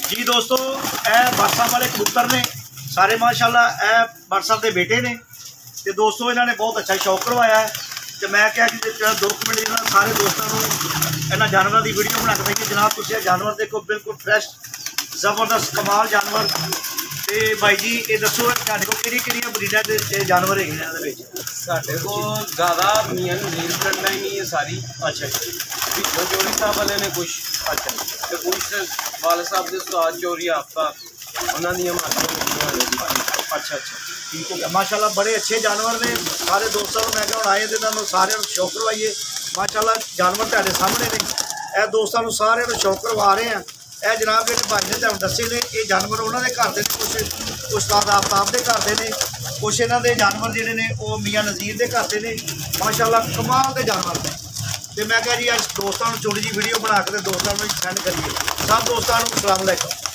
जी दोस्तों ਇਹ WhatsApp वाले कबूतर ने सारे माशाल्लाह ਇਹ WhatsApp के बेटे ने तो दोस्तों इन्होंने बहुत अच्छा शौक करवाया है। तो मैं क्या कि 2 मिनट इन्होंने सारे दोस्तों को इन्होंने जानवरों की वीडियो बना के दईए। जनाब तुम जानवर देखो बिल्कुल फ्रैश जबरदस्त कमाल जानवर। तो भाई जी ये दसो साढ़े को कि ब्रीडा के जानवर है साढ़े को ज़्यादा मियां नज़ीर ब्रांड ही नहीं है सारी। अच्छा जो चोरी साहब वाले ने कुछ अच्छा तो कुछ वाले साहब के उस्ताद चोरी आफ्ता उन्होंने अच्छा अच्छा ठीक है माशाल्लाह बड़े अच्छे जानवर ने। सारे दोस्तों को मैं क्या आए तो सारे शौक करवाइए। माशाल्लाह जानवर तेरे सामने ने यह दोस्तों सारे शौक करवा रहे हैं। यह जनाब जो भाई ने तुम दसे ने ये जानवर उन्होंने घर के कुछ उस्ताद आफ्ताब के घर के ने कुछ इन्हों के जानवर जोड़े ने वो मियाँ नज़ीर के घर के ने माशाल्लाह कमाल के जानवर ने। तो मैं क्या जी अज दोस्तों छोटी जी वीडियो बना के दोस्तों में सेंड करिए। सब दोस्तों को अस्सलाम वालेकुम।